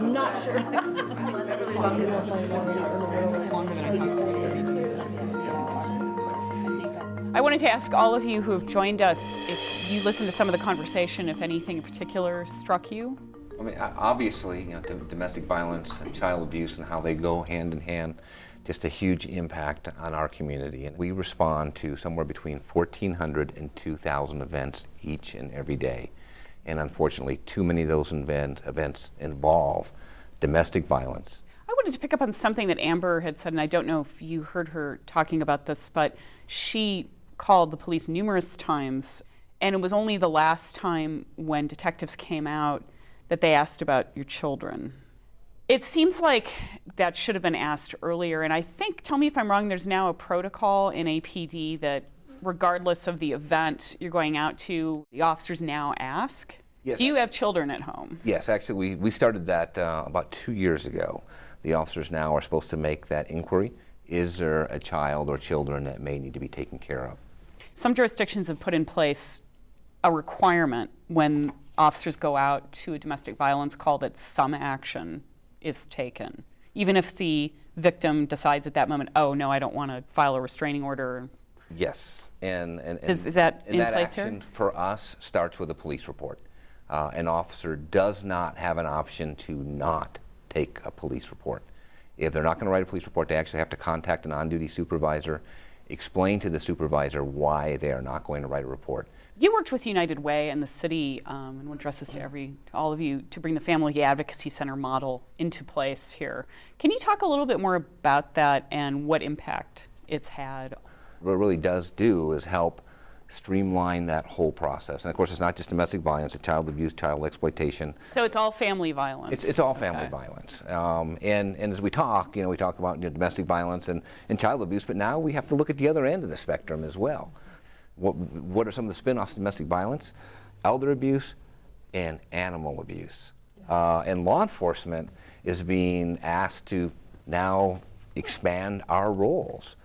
Not sure. I wanted to ask all of you who have joined us if you listened to some of the conversation, if anything in particular struck you. I mean, obviously, domestic violence and child abuse and how they go hand in hand, just a huge impact on our community. And we respond to somewhere between 1,400 and 2,000 events each and every day. And unfortunately, too many of those events involve domestic violence. I wanted to pick up on something that Amber had said, and I don't know if you heard her talking about this, but she called the police numerous times, and it was only the last time when detectives came out that they asked about your children. It seems like that should have been asked earlier, and I think, tell me if I'm wrong, there's now a protocol in APD that regardless of the event you're going out to, the officers now ask. Yes. Do you have children at home? Yes, actually, we started that about 2 years ago. The officers now are supposed to make that inquiry. Is there a child or children that may need to be taken care of? Some jurisdictions have put in place a requirement when officers go out to a domestic violence call that some action is taken, even if the victim decides at that moment, oh no, I don't want to file a restraining order. Yes, and is that in that place action here? For us starts with a police report. An officer does not have an option to not take a police report. If they're not going to write a police report, they actually have to contact an on-duty supervisor, explain to the supervisor why they are not going to write a report. You worked with United Way and the city, and we'll address this to all of you, to bring the Family Advocacy Center model into place here. Can you talk a little bit more about that and what impact it's had? What it really does do is help streamline that whole process. And of course, it's not just domestic violence, it's child abuse, child exploitation. So it's all family violence? It's all family violence. And as we talk about domestic violence and child abuse, but now we have to look at the other end of the spectrum as well. What are some of the spin-offs of domestic violence? Elder abuse and animal abuse. And law enforcement is being asked to now expand our roles.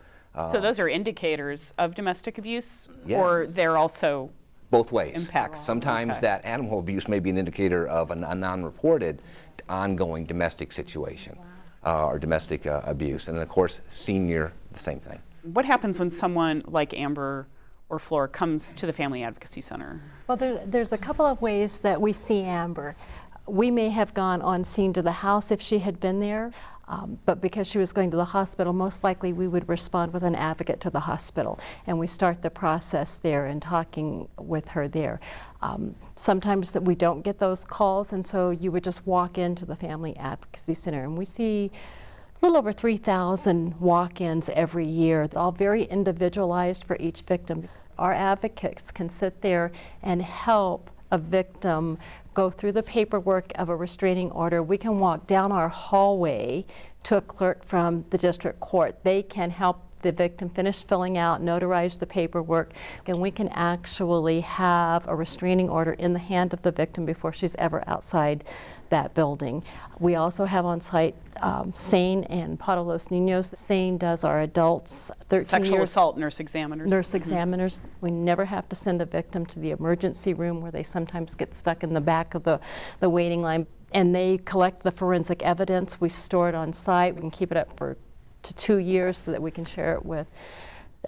So those are indicators of domestic abuse? Yes. Or they're also both ways. impacts? Sometimes Okay. that animal abuse may be an indicator of a non-reported ongoing domestic situation or domestic abuse. And then of course, senior, the same thing. What happens when someone like Amber or Flora comes to the Family Advocacy Center? Well, there's a couple of ways that we see Amber. We may have gone on scene to the house if she had been there, but because she was going to the hospital, most likely we would respond with an advocate to the hospital, and we start the process there and talking with her there. Sometimes that we don't get those calls, and so you would just walk into the Family Advocacy Center, and we see a little over 3,000 walk-ins every year. It's all very individualized for each victim. Our advocates can sit there and help a victim go through the paperwork of a restraining order. We can walk down our hallway to a clerk from the district court. They can help the victim finish filling out, notarize the paperwork, and we can actually have a restraining order in the hand of the victim before she's ever outside that building. We also have on site SANE and Para Los Niños. SANE does our adults 13 Sexual years. assault nurse examiners. Nurse examiners. We never have to send a victim to the emergency room where they sometimes get stuck in the back of the waiting line. And they collect the forensic evidence. We store it on site. We can keep it up for to 2 years so that we can share it with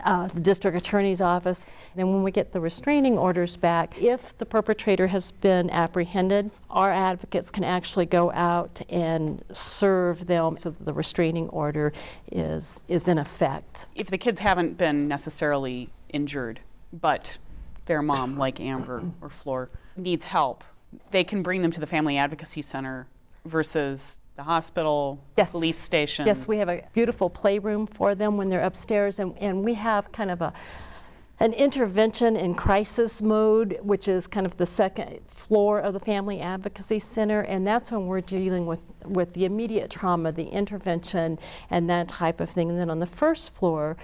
the district attorney's office. Then when we get the restraining orders back, if the perpetrator has been apprehended, our advocates can actually go out and serve them so that the restraining order is in effect. If the kids haven't been necessarily injured, but their mom, like Amber or Flor, needs help, they can bring them to the Family Advocacy Center versus the hospital, Yes. police station. Yes, we have a beautiful playroom for them when they're upstairs, and we have kind of an intervention in crisis mode, which is kind of the second floor of the Family Advocacy Center, and that's when we're dealing with the immediate trauma, the intervention, and that type of thing. And then on the first floor,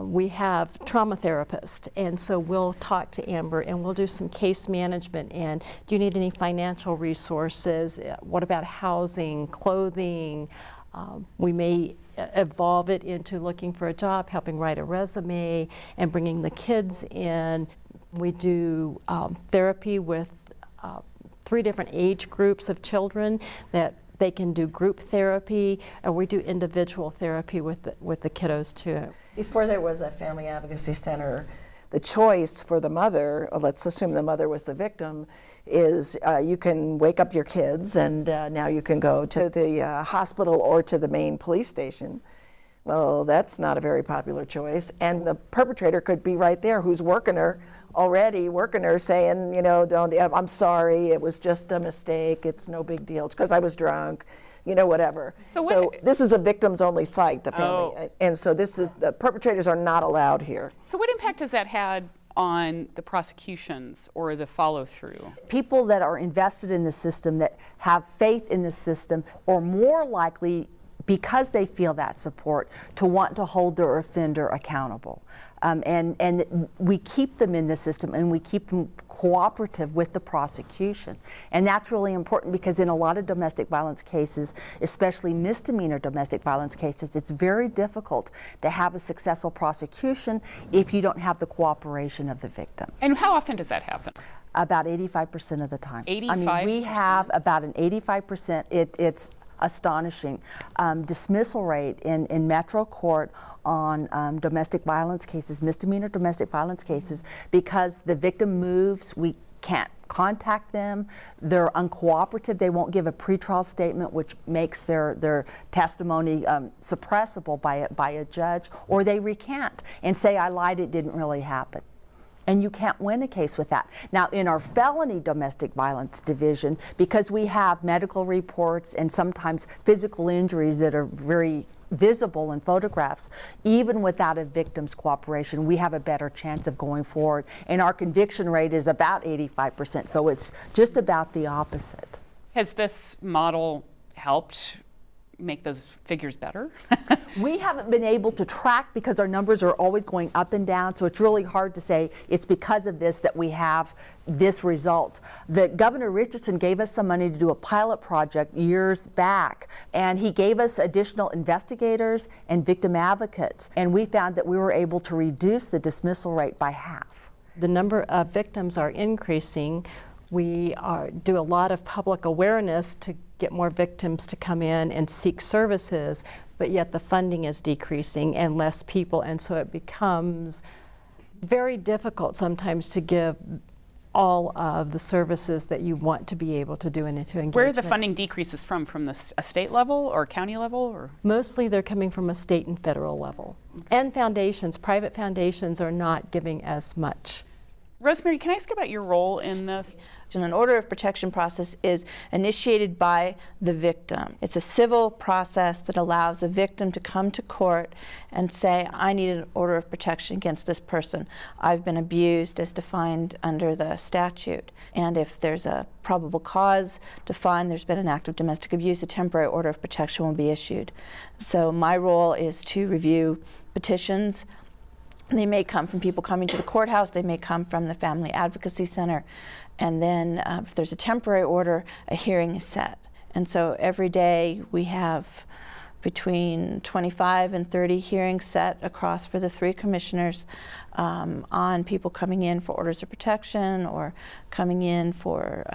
we have trauma therapists, and so we'll talk to Amber and we'll do some case management. And do you need any financial resources? What about housing, clothing? We may evolve it into looking for a job, helping write a resume, and bringing the kids in. We do therapy with 3 different age groups of children that they can do group therapy, and we do individual therapy with the kiddos too. Before there was a family advocacy center, the choice for the mother, let's assume the mother was the victim, is you can wake up your kids and now you can go to the hospital or to the main police station. Well, that's not a very popular choice. And the perpetrator could be right there who's working her saying, you know, I'm sorry, it was just a mistake, it's no big deal, it's because I was drunk, you know, whatever. So this is a victim's only site, the family. And so the perpetrators are not allowed here. So what impact has that had on the prosecutions or the follow-through? People that are invested in the system, that have faith in the system, are more likely, because they feel that support, to want to hold their offender accountable. And we keep them in the system, and we keep them cooperative with the prosecution. And that's really important, because in a lot of domestic violence cases, especially misdemeanor domestic violence cases, it's very difficult to have a successful prosecution if you don't have the cooperation of the victim. And how often does that happen? About 85% of the time. 85%? I mean, we have about an 85%, it's astonishing, dismissal rate in Metro Court on domestic violence cases, misdemeanor domestic violence cases, because the victim moves, we can't contact them, they're uncooperative, they won't give a pretrial statement, which makes their testimony suppressible by a judge, or they recant and say, I lied, it didn't really happen. And you can't win a case with that. Now, in our felony domestic violence division, because we have medical reports and sometimes physical injuries that are very visible in photographs, even without a victim's cooperation, we have a better chance of going forward. And our conviction rate is about 85%, so it's just about the opposite. Has this model helped make those figures better? We haven't been able to track, because our numbers are always going up and down, so it's really hard to say it's because of this that we have this result. Governor Richardson gave us some money to do a pilot project years back, and he gave us additional investigators and victim advocates, and we found that we were able to reduce the dismissal rate by half. The number of victims are increasing. We do a lot of public awareness to get more victims to come in and seek services, but yet the funding is decreasing and less people, and so it becomes very difficult sometimes to give all of the services that you want to be able to do and to engage. Where are the funding decreases from a state level or county level? Or? Mostly they're coming from a state and federal level. And foundations, private foundations are not giving as much. Rosemary, can I ask about your role in this? An order of protection process is initiated by the victim. It's a civil process that allows a victim to come to court and say, I need an order of protection against this person. I've been abused as defined under the statute. And if there's a probable cause to find there's been an act of domestic abuse, a temporary order of protection will be issued. So my role is to review petitions. They may come from people coming to the courthouse, they may come from the Family Advocacy Center, and then if there's a temporary order, a hearing is set. And so every day we have between 25 and 30 hearings set across for the 3 commissioners on people coming in for orders of protection or coming in for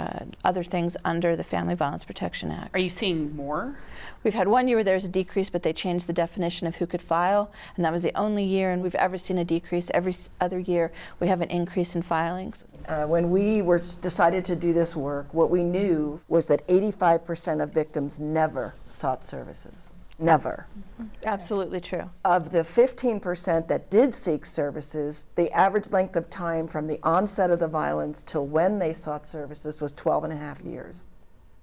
other things under the Family Violence Protection Act. Are you seeing more? We've had one year where there's a decrease, but they changed the definition of who could file, and that was the only year and we've ever seen a decrease. Every other year we have an increase in filings. When we decided to do this work, what we knew was that 85% of victims never sought services. Never. Absolutely true. Of the 15% that did seek services, the average length of time from the onset of the violence till when they sought services was 12.5 years.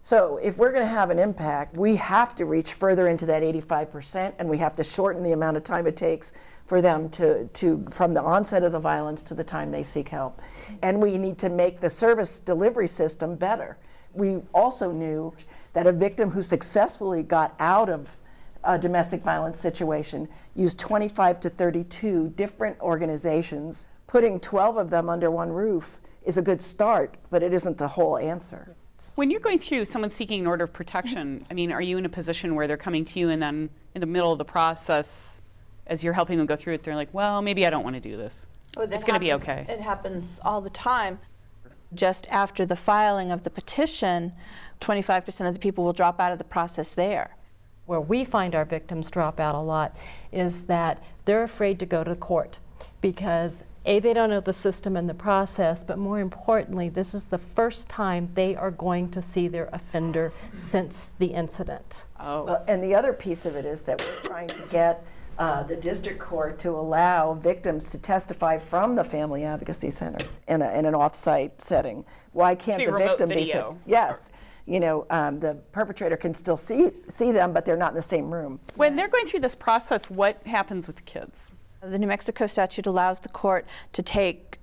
So if we're going to have an impact, we have to reach further into that 85%, and we have to shorten the amount of time it takes for them to from the onset of the violence to the time they seek help. And we need to make the service delivery system better. We also knew that a victim who successfully got out of a domestic violence situation used 25 to 32 different organizations. Putting 12 of them under one roof is a good start, but it isn't the whole answer. When you're going through someone seeking an order of protection, I mean, are you in a position where they're coming to you and then in the middle of the process, as you're helping them go through it, they're like, well, maybe I don't want to do this. Well, it's going to be okay. It happens all the time. Just after the filing of the petition, 25% of the people will drop out of the process there. Where we find our victims drop out a lot is that they're afraid to go to court because A, they don't know the system and the process, but more importantly, this is the first time they are going to see their offender since the incident. Well, and the other piece of it is that we're trying to get the district court to allow victims to testify from the Family Advocacy Center in an off-site setting. Why can't be the remote victim be video. Yes. You know, the perpetrator can still see them, but they're not in the same room. When they're going through this process, what happens with the kids? The New Mexico statute allows the court to take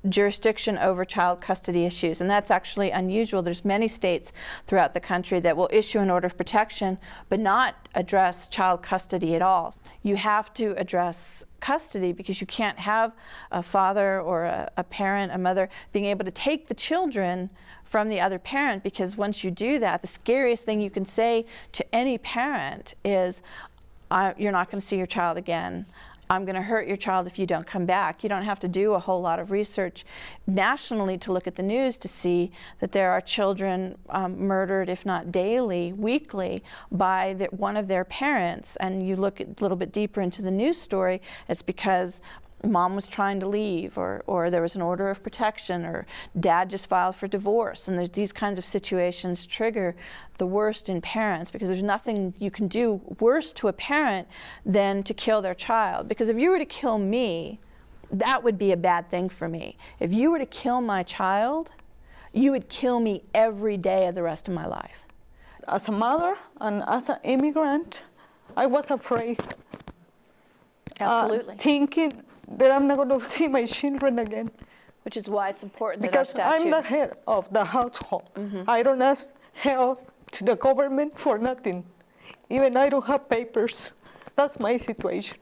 jurisdiction over child custody issues, and that's actually unusual. There's many states throughout the country that will issue an order of protection but not address child custody at all. You have to address custody because you can't have a father or a parent, a mother, being able to take the children from the other parent, because once you do that, the scariest thing you can say to any parent is, you're not going to see your child again. I'm going to hurt your child if you don't come back. You don't have to do a whole lot of research nationally to look at the news to see that there are children murdered, if not daily, weekly, by one of their parents. And you look a little bit deeper into the news story, it's because mom was trying to leave, or there was an order of protection, or dad just filed for divorce. And these kinds of situations trigger the worst in parents, because there's nothing you can do worse to a parent than to kill their child. Because if you were to kill me, that would be a bad thing for me. If you were to kill my child, you would kill me every day of the rest of my life. As a mother and as an immigrant, I was afraid. Absolutely. Thinking that I'm not going to see my children again. Which is why it's important that our Because statute... I'm the head of the household. I don't ask help to the government for nothing. Even I don't have papers. That's my situation.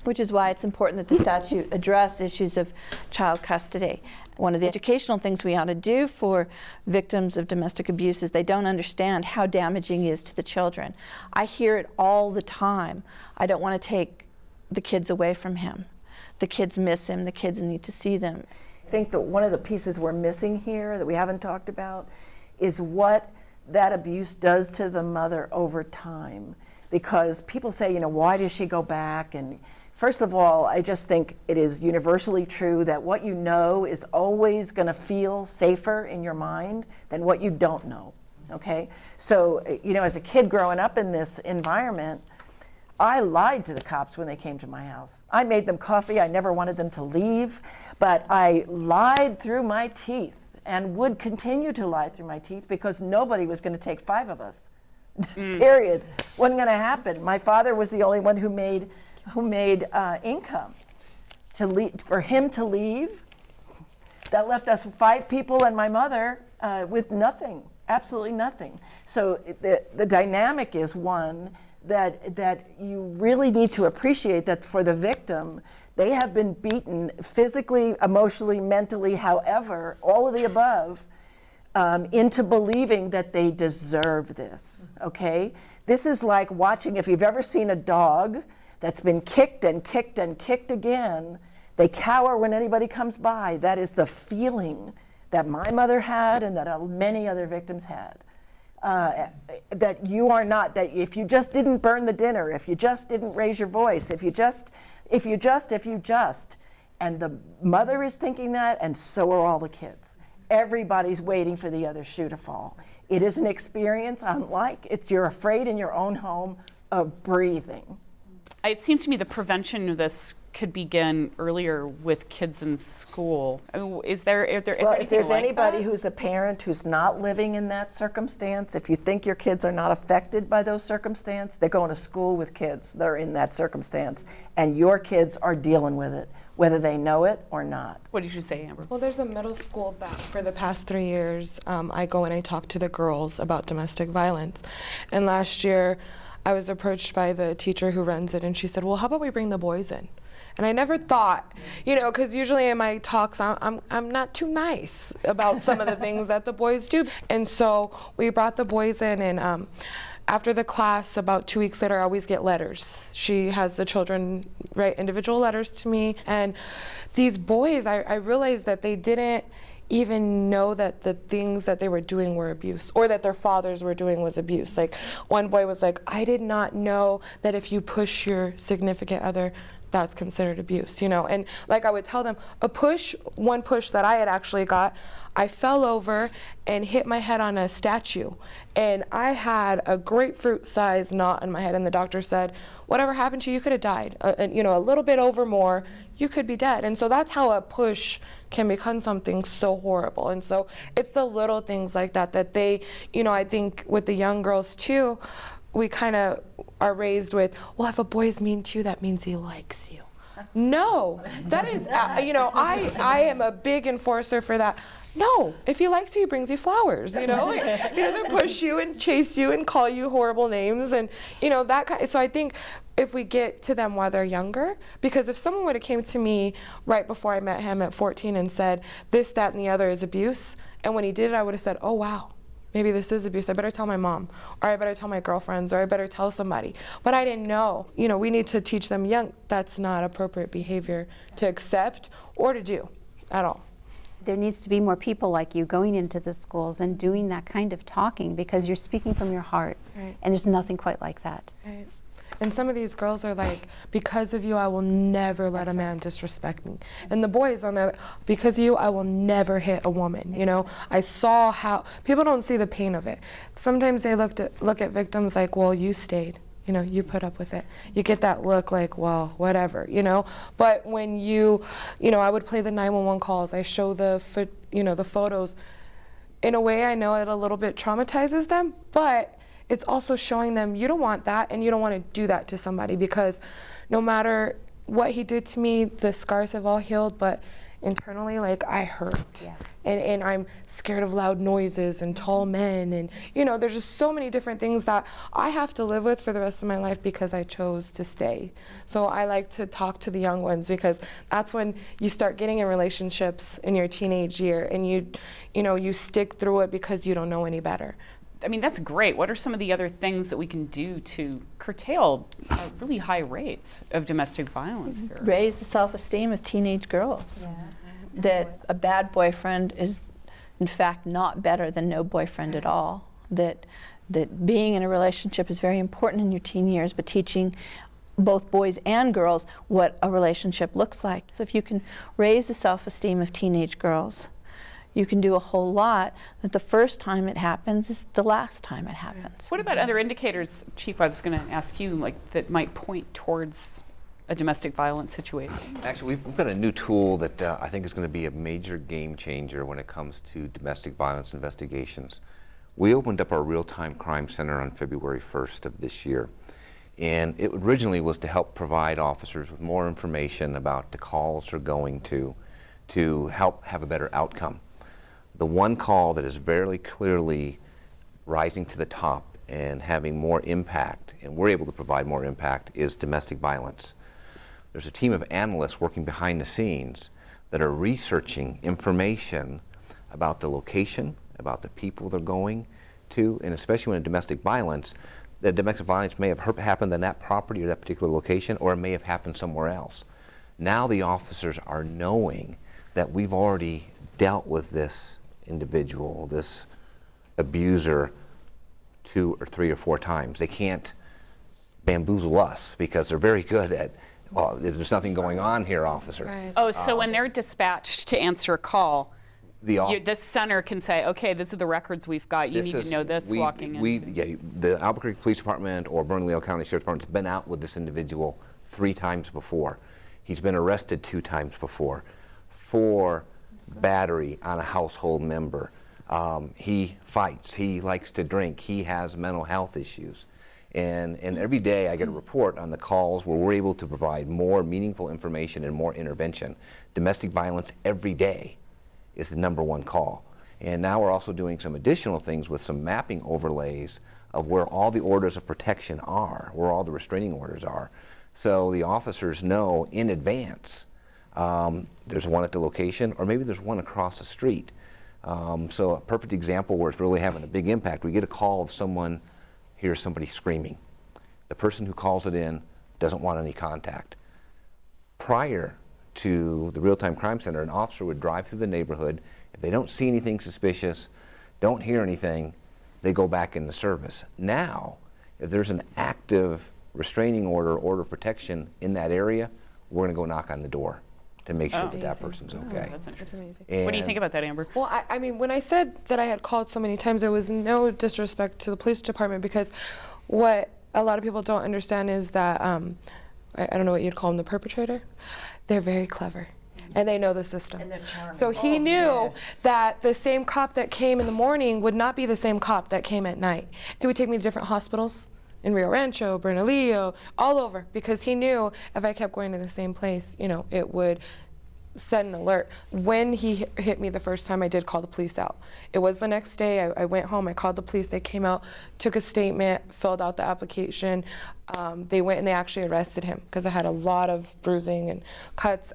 Which is why it's important that the statute address issues of child custody. One of the educational things we ought to do for victims of domestic abuse is they don't understand how damaging it is to the children. I hear it all the time. I don't want to take the kids away from him. The kids miss him. The kids need to see them. I think that one of the pieces we're missing here that we haven't talked about is what that abuse does to the mother over time. Because people say, you know, why does she go back? And first of all, I just think it is universally true that what you know is always going to feel safer in your mind than what you don't know, okay? So, you know, as a kid growing up in this environment, I lied to the cops when they came to my house. I made them coffee. I never wanted them to leave, but I lied through my teeth and would continue to lie through my teeth because nobody was going to take 5 of us. Period. Wasn't going to happen. My father was the only one who made income. For him to leave, that left us 5 people and my mother with nothing, absolutely nothing. So the dynamic is one that you really need to appreciate that for the victim, they have been beaten physically, emotionally, mentally, however, all of the above, into believing that they deserve this, okay? This is like watching, if you've ever seen a dog that's been kicked and kicked and kicked again, they cower when anybody comes by. That is the feeling that my mother had and that many other victims had. That you are not, that if you just didn't burn the dinner, if you just didn't raise your voice, if you just, and the mother is thinking that, and so are all the kids. Everybody's waiting for the other shoe to fall. It is an experience unlike, you're afraid in your own home of breathing. It seems to me the prevention of this could begin earlier with kids in school. I mean, is there Well, anything if there's like anybody that? who's a parent who's not living in that circumstance, if you think your kids are not affected by those circumstances, they're going to school with kids that are in that circumstance, and your kids are dealing with it, whether they know it or not. What did you say, Amber? Well, there's a middle school that for the past 3 years, I go and I talk to the girls about domestic violence. And last year, I was approached by the teacher who runs it, and she said, well, how about we bring the boys in? And I never thought, you know, because usually in my talks, I'm not too nice about some of the things that the boys do. And so we brought the boys in, and after the class, about 2 weeks later, I always get letters. She has the children write individual letters to me. And these boys, I realized that they didn't even know that the things that they were doing were abuse, or that their fathers were doing was abuse. Like, one boy was like, I did not know that if you push your significant other, that's considered abuse, you know? And like I would tell them, one push that I had actually got, I fell over and hit my head on a statue. And I had a grapefruit-sized knot in my head, and the doctor said, whatever happened to you, you could have died. You know, a little bit over more, you could be dead. And so that's how a push can become something so horrible. And so it's the little things like that that they, you know, I think with the young girls too, we kind of are raised with, well, if a boy's mean to you, that means he likes you. No, that is, you know, I am a big enforcer for that. No, if he likes you, he brings you flowers, you know? He doesn't push you and chase you and call you horrible names and, you know, that kind of, so I think if we get to them while they're younger, because if someone would have came to me right before I met him at 14 and said, this, that, and the other is abuse, and when he did it, I would have said, oh, wow. Maybe this is abuse. I better tell my mom, or I better tell my girlfriends, or I better tell somebody. But I didn't know. You know, we need to teach them young that's not appropriate behavior to accept or to do at all. There needs to be more people like you going into the schools and doing that kind of talking, because you're speaking from your heart. Right. And there's nothing quite like that. Right. And some of these girls are like, because of you, I will never let a man disrespect me. And the boys on there, because of you, I will never hit a woman. You know, I saw how, people don't see the pain of it. Sometimes they look at victims like, well, you stayed. You know, you put up with it. You get that look like, well, whatever, you know. But when you know, I would play the 911 calls. I show the photos. In a way, I know it a little bit traumatizes them, but it's also showing them you don't want that, and you don't want to do that to somebody, because no matter what he did to me, the scars have all healed, but internally, like, I hurt. Yeah. And I'm scared of loud noises and tall men, and, you know, there's just so many different things that I have to live with for the rest of my life because I chose to stay. So I like to talk to the young ones, because that's when you start getting in relationships in your teenage year, and you know, you stick through it because you don't know any better. I mean, that's great. What are some of the other things that we can do to curtail really high rates of domestic violence here? Raise the self-esteem of teenage girls. Yes. That a bad boyfriend is, in fact, not better than no boyfriend at all. That being in a relationship is very important in your teen years, but teaching both boys and girls what a relationship looks like. So if you can raise the self-esteem of teenage girls, you can do a whole lot. That the first time it happens is the last time it happens. What about other indicators, Chief, I was going to ask you, like, that might point towards a domestic violence situation? Actually, we've got a new tool that I think is going to be a major game changer when it comes to domestic violence investigations. We opened up our real-time crime center on February 1st of this year. And it originally was to help provide officers with more information about the calls they're going to help have a better outcome. The one call that is very clearly rising to the top and having more impact, and we're able to provide more impact, is domestic violence. There's a team of analysts working behind the scenes that are researching information about the location, about the people they're going to, and especially when in domestic violence, the domestic violence may have happened in that property or that particular location, or it may have happened somewhere else. Now the officers are knowing that we've already dealt with this individual, this abuser, 2 or 3 or 4 times. They can't bamboozle us because they're very good at, oh, there's nothing going on here, officer. Right. Oh, so when they're dispatched to answer a call, this center can say, okay, these are the records we've got. You need to know this walking in. The Albuquerque Police Department or Bernalillo County Sheriff's Department has been out with this individual 3 times before. He's been arrested 2 times before for battery on a household member. He fights, he likes to drink, he has mental health issues. And every day I get a report on the calls where we're able to provide more meaningful information and more intervention. Domestic violence every day is the #1 call. And now we're also doing some additional things with some mapping overlays of where all the orders of protection are, where all the restraining orders are. So the officers know in advance there's one at the location, or maybe there's one across the street. So a perfect example where it's really having a big impact, we get a call of someone, hears somebody screaming. The person who calls it in doesn't want any contact. Prior to the Real-Time Crime Center, an officer would drive through the neighborhood If they don't see anything suspicious, don't hear anything, they go back into service. Now, if there's an active restraining order, order of protection in that area, we're going to go knock on the door to make sure that that person's okay. That's interesting. amazing. What do you And- think about that, Amber? Well, I mean, when I said that I had called so many times, there was no disrespect to the police department, because what a lot of people don't understand is that, I don't know what you'd call them, the perpetrator, they're very clever. And they know the system. And they're charming. So he knew that the same cop that came in the morning would not be the same cop that came at night. He would take me to different hospitals in Rio Rancho, Bernalillo, all over, because he knew if I kept going to the same place, you know, it would set an alert. When he hit me the first time, I did call the police out. It was the next day. I went home, I called the police, they came out, took a statement, filled out the application. They went and they actually arrested him because I had a lot of bruising and cuts.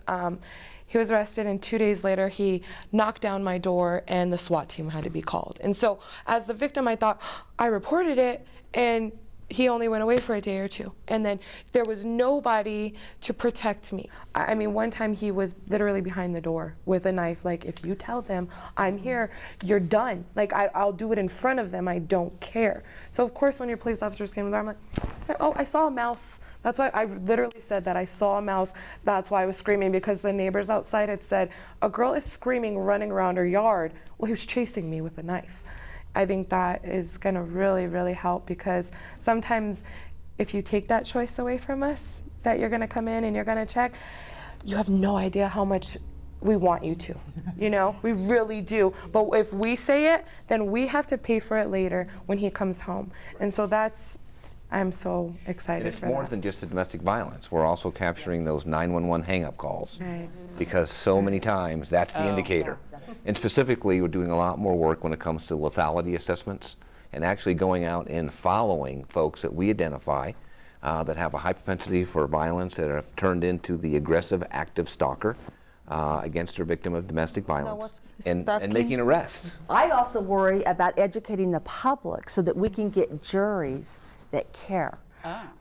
He was arrested, and 2 days later, he knocked down my door, and the SWAT team had to be called. And so, as the victim, I thought, I reported it, and he only went away for a day or two. And then there was nobody to protect me. I mean, one time he was literally behind the door with a knife. Like, if you tell them I'm here, you're done. Like, I'll do it in front of them. I don't care. So, of course, when your police officers came to the door, I'm like, oh, I saw a mouse. That's why I literally said that I saw a mouse. That's why I was screaming, because the neighbors outside had said, a girl is screaming, running around her yard. Well, he was chasing me with a knife. I think that is going to really, really help, because sometimes if you take that choice away from us, that you're going to come in and you're going to check, you have no idea how much we want you to. You know, we really do. But if we say it, then we have to pay for it later when he comes home. And so I'm so excited And it's for more that. than just the domestic violence. We're also capturing those 911 hang-up calls. Right. Because so many times that's the indicator. And specifically, we're doing a lot more work when it comes to lethality assessments and actually going out and following folks that we identify that have a high propensity for violence, that have turned into the aggressive, active stalker against their victim of domestic violence, and making arrests. I also worry about educating the public so that we can get juries that care.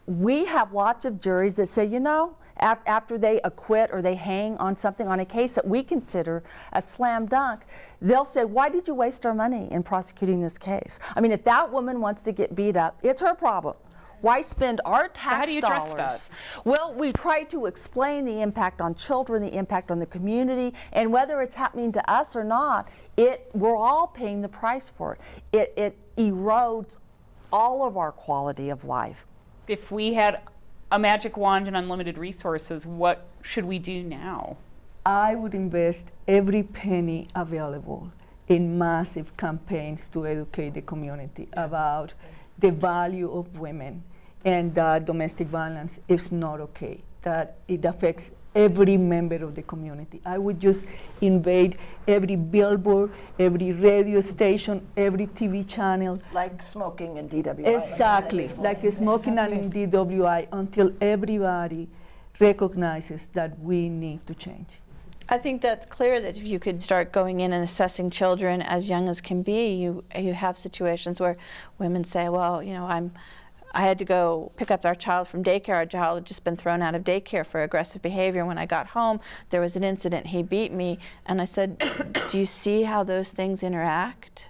We have lots of juries that say, you know, after they acquit or they hang on something, on a case that we consider a slam dunk, they'll say, why did you waste our money in prosecuting this case? I mean, if that woman wants to get beat up, it's her problem. Why spend our tax dollars? How do you address that? Well, we try to explain the impact on children, the impact on the community, and whether it's happening to us or not, we're all paying the price for it. It erodes all of our quality of life. If we had a magic wand and unlimited resources, what should we do now? I would invest every penny available in massive campaigns to educate the community about the value of women, and that domestic violence is not okay, that it affects every member of the community. I would just invade every billboard, every radio station, every TV channel. Like smoking and DWI. Exactly, like smoking and in DWI, until everybody recognizes that we need to change. I think that's clear, that if you could start going in and assessing children as young as can be, you have situations where women say, well, you know, I had to go pick up our child from daycare. Our child had just been thrown out of daycare for aggressive behavior. When I got home, there was an incident. He beat me. And I said, do you see how those things interact?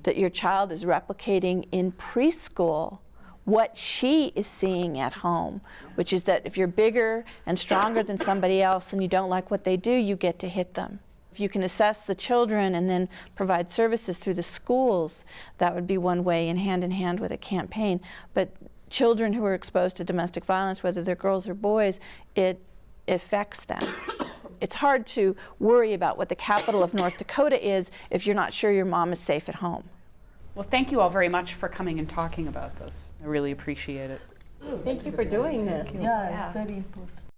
That your child is replicating in preschool what she is seeing at home, which is that if you're bigger and stronger than somebody else and you don't like what they do, you get to hit them. If you can assess the children and then provide services through the schools, that would be one way, in hand with a campaign. But children who are exposed to domestic violence, whether they're girls or boys, it affects them. It's hard to worry about what the capital of North Dakota is if you're not sure your mom is safe at home. Well, thank you all very much for coming and talking about this. I really appreciate it. Thank you for doing this. Yeah, it's very important.